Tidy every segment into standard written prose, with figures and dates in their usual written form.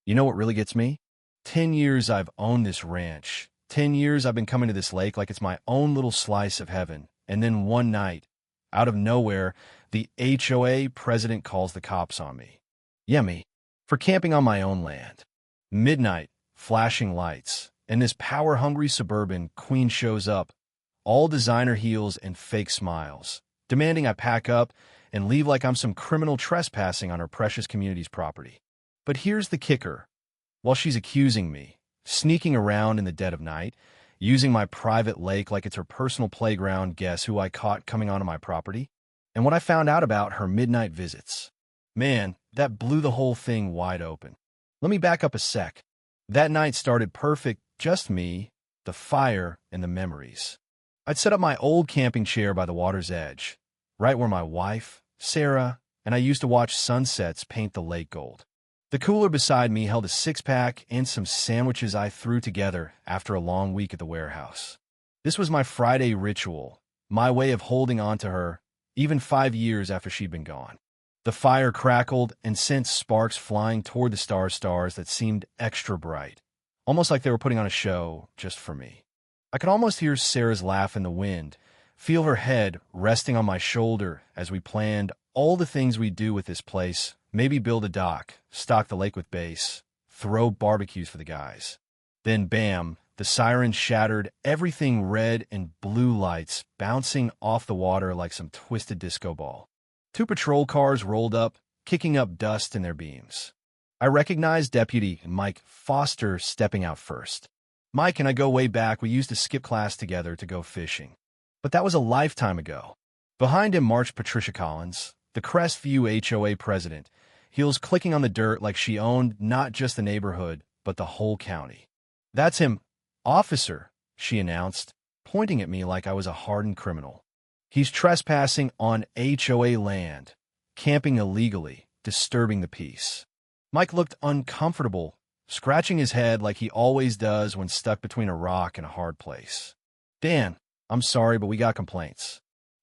You know what really gets me? 10 years I've owned this ranch. 10 years I've been coming to this lake like it's my own little slice of heaven. And then one night, out of nowhere, the HOA president calls the cops on me. Yeah, me. For camping on my own land. Midnight, flashing lights, and this power-hungry suburban queen shows up, all designer heels and fake smiles, demanding I pack up and leave like I'm some criminal trespassing on her precious community's property. But here's the kicker. While she's accusing me, sneaking around in the dead of night, using my private lake like it's her personal playground, guess who I caught coming onto my property? And what I found out about her midnight visits. Man, that blew the whole thing wide open. Let me back up a sec. That night started perfect, just me, the fire, and the memories. I'd set up my old camping chair by the water's edge, right where my wife, Sarah, and I used to watch sunsets paint the lake gold. The cooler beside me held a six-pack and some sandwiches I threw together after a long week at the warehouse. This was my Friday ritual, my way of holding on to her, even 5 years after she'd been gone. The fire crackled and sent sparks flying toward the stars that seemed extra bright, almost like they were putting on a show just for me. I could almost hear Sarah's laugh in the wind, feel her head resting on my shoulder as we planned all the things we'd do with this place, maybe build a dock, stock the lake with bass, throw barbecues for the guys. Then bam, the siren shattered, everything red and blue lights bouncing off the water like some twisted disco ball. 2 patrol cars rolled up, kicking up dust in their beams. I recognized Deputy Mike Foster stepping out first. Mike and I go way back. We used to skip class together to go fishing. But that was a lifetime ago. Behind him marched Patricia Collins, the Crestview HOA president, heels clicking on the dirt like she owned not just the neighborhood, but the whole county. That's him, officer, she announced, pointing at me like I was a hardened criminal. He's trespassing on HOA land, camping illegally, disturbing the peace. Mike looked uncomfortable, scratching his head like he always does when stuck between a rock and a hard place. Dan, I'm sorry, but we got complaints.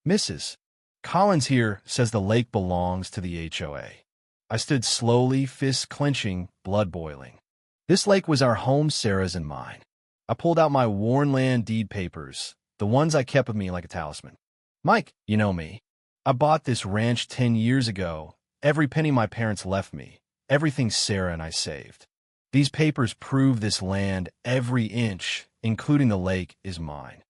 Mrs. Collins here says the lake belongs to the HOA. I stood slowly, fists clenching, blood boiling. This lake was our home, Sarah's and mine. I pulled out my worn land deed papers, the ones I kept with me like a talisman. Mike, you know me. I bought this ranch 10 years ago, every penny my parents left me, everything Sarah and I saved. These papers prove this land, every inch, including the lake, is mine.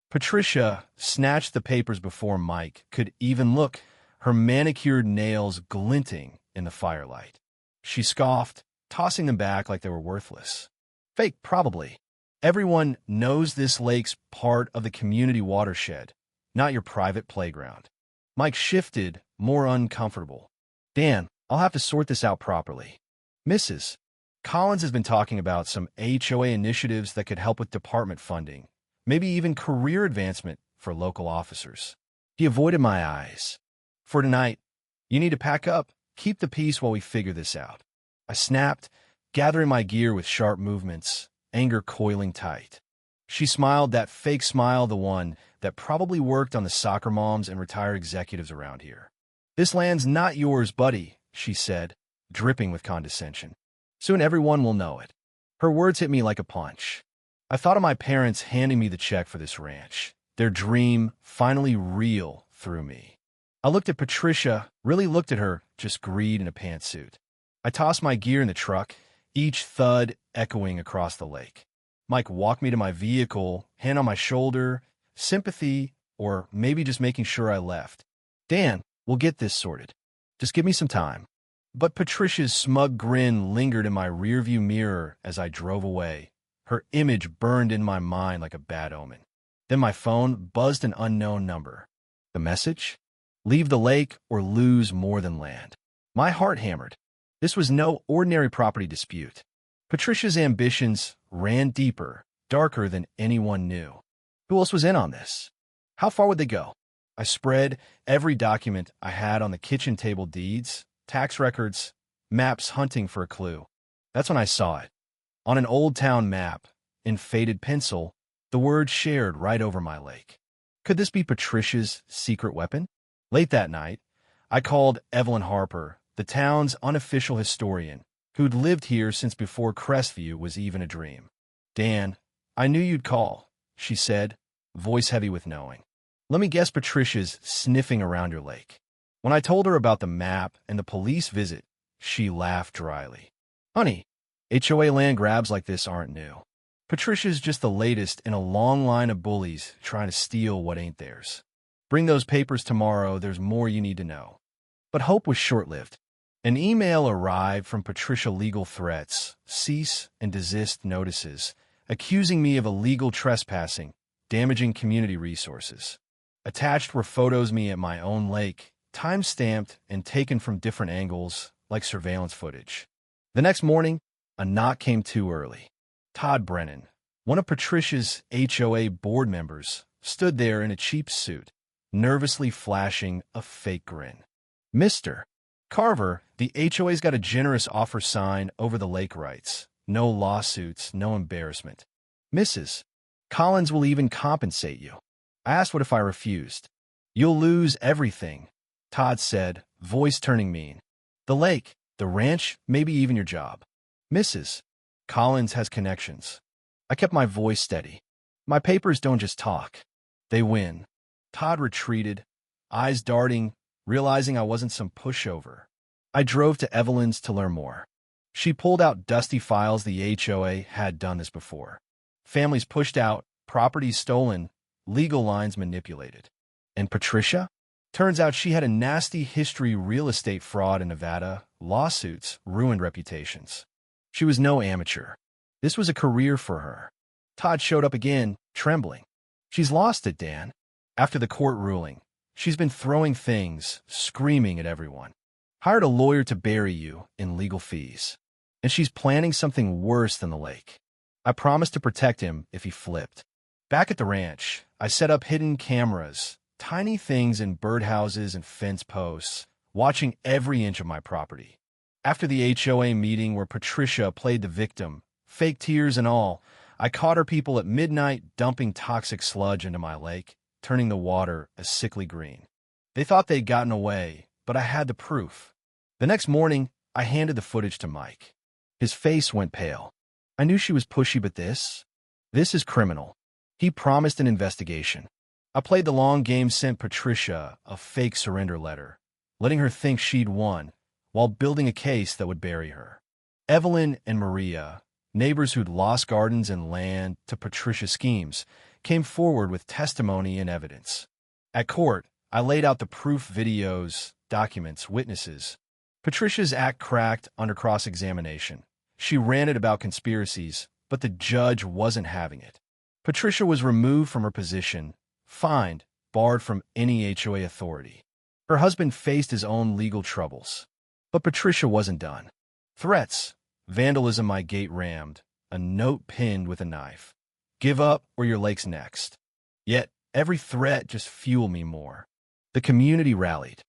Patricia snatched the papers before Mike could even look, her manicured nails glinting in the firelight. She scoffed, tossing them back like they were worthless. Fake, probably. Everyone knows this lake's part of the community watershed, not your private playground. Mike shifted, more uncomfortable. Dan, I'll have to sort this out properly. Mrs. Collins has been talking about some HOA initiatives that could help with department funding, maybe even career advancement for local officers. He avoided my eyes. For tonight, you need to pack up, keep the peace while we figure this out. I snapped, gathering my gear with sharp movements, anger coiling tight. She smiled, that fake smile, the one that probably worked on the soccer moms and retired executives around here. This land's not yours, buddy, she said, dripping with condescension. Soon everyone will know it. Her words hit me like a punch. I thought of my parents handing me the check for this ranch, their dream finally real through me. I looked at Patricia, really looked at her, just greed in a pantsuit. I tossed my gear in the truck, each thud echoing across the lake. Mike walked me to my vehicle, hand on my shoulder, sympathy, or maybe just making sure I left. Dan, we'll get this sorted. Just give me some time. But Patricia's smug grin lingered in my rearview mirror as I drove away. Her image burned in my mind like a bad omen. Then my phone buzzed an unknown number. The message? Leave the lake or lose more than land. My heart hammered. This was no ordinary property dispute. Patricia's ambitions ran deeper, darker than anyone knew. Who else was in on this? How far would they go? I spread every document I had on the kitchen table, deeds, tax records, maps, hunting for a clue. That's when I saw it. On an old town map, in faded pencil, the word shared right over my lake. Could this be Patricia's secret weapon? Late that night, I called Evelyn Harper, the town's unofficial historian, who'd lived here since before Crestview was even a dream. "Dan, I knew you'd call," she said, voice heavy with knowing. "Let me guess Patricia's sniffing around your lake." When I told her about the map and the police visit, she laughed dryly. "Honey, HOA land grabs like this aren't new. Patricia's just the latest in a long line of bullies trying to steal what ain't theirs. Bring those papers tomorrow, there's more you need to know." But hope was short-lived. An email arrived from Patricia, legal threats, cease and desist notices, accusing me of illegal trespassing, damaging community resources. Attached were photos of me at my own lake, time-stamped and taken from different angles, like surveillance footage. The next morning, a knock came too early. Todd Brennan, one of Patricia's HOA board members, stood there in a cheap suit, nervously flashing a fake grin. "Mr. Carver, the HOA's got a generous offer sign over the lake rights. No lawsuits, no embarrassment. Mrs. Collins will even compensate you." I asked what if I refused. "You'll lose everything," Todd said, voice turning mean. "The lake, the ranch, maybe even your job. Mrs. Collins has connections." I kept my voice steady. "My papers don't just talk. They win." Todd retreated, eyes darting, realizing I wasn't some pushover. I drove to Evelyn's to learn more. She pulled out dusty files. The HOA had done this before. Families pushed out, properties stolen, legal lines manipulated. And Patricia? Turns out she had a nasty history: real estate fraud in Nevada, lawsuits, ruined reputations. She was no amateur. This was a career for her. Todd showed up again, trembling. "She's lost it, Dan. After the court ruling, she's been throwing things, screaming at everyone. Hired a lawyer to bury you in legal fees. And she's planning something worse than the lake." I promised to protect him if he flipped. Back at the ranch, I set up hidden cameras, tiny things in birdhouses and fence posts, watching every inch of my property. After the HOA meeting where Patricia played the victim, fake tears and all, I caught her people at midnight dumping toxic sludge into my lake, turning the water a sickly green. They thought they'd gotten away, but I had the proof. The next morning, I handed the footage to Mike. His face went pale. I knew she was pushy, but this is criminal. He promised an investigation. I played the long game, sent Patricia a fake surrender letter, letting her think she'd won, while building a case that would bury her. Evelyn and Maria, neighbors who'd lost gardens and land to Patricia's schemes, came forward with testimony and evidence. At court, I laid out the proof: videos, documents, witnesses. Patricia's act cracked under cross-examination. She ranted about conspiracies, but the judge wasn't having it. Patricia was removed from her position, fined, barred from any HOA authority. Her husband faced his own legal troubles. But Patricia wasn't done. Threats, vandalism, my gate rammed, a note pinned with a knife. "Give up or your lake's next." Yet every threat just fueled me more. The community rallied.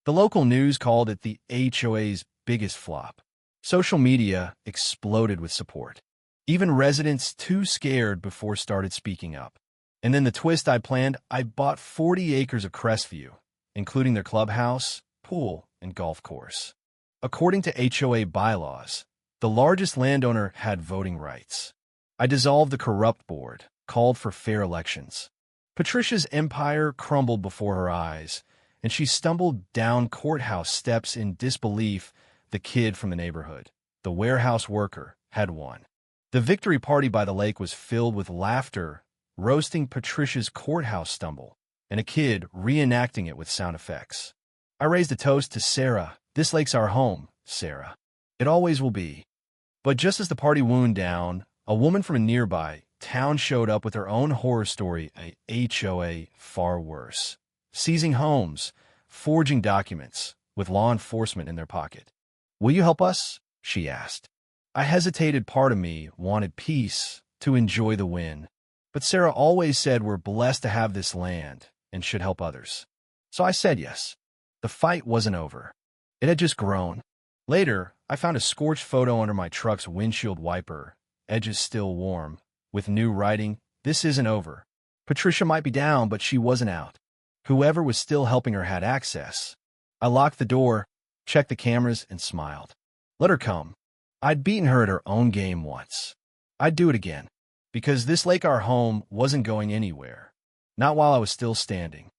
The local news called it the HOA's biggest flop. Social media exploded with support. Even residents too scared before started speaking up. And then the twist I planned: I bought 40 acres of Crestview, including their clubhouse, pool, and golf course. According to HOA bylaws, the largest landowner had voting rights. I dissolved the corrupt board, called for fair elections. Patricia's empire crumbled before her eyes, and she stumbled down courthouse steps in disbelief. The kid from the neighborhood, the warehouse worker, had won. The victory party by the lake was filled with laughter, roasting Patricia's courthouse stumble, and a kid reenacting it with sound effects. I raised a toast to Sarah. "This lake's our home, Sarah. It always will be." But just as the party wound down, a woman from a nearby town showed up with her own horror story: a HOA far worse. Seizing homes, forging documents, with law enforcement in their pocket. "Will you help us?" she asked. I hesitated. Part of me wanted peace, to enjoy the win. But Sarah always said we're blessed to have this land and should help others. So I said yes. The fight wasn't over. It had just grown. Later, I found a scorched photo under my truck's windshield wiper, edges still warm, with new writing: "This isn't over." Patricia might be down, but she wasn't out. Whoever was still helping her had access. I locked the door, checked the cameras, and smiled. Let her come. I'd beaten her at her own game once. I'd do it again, because this lake, our home, wasn't going anywhere. Not while I was still standing.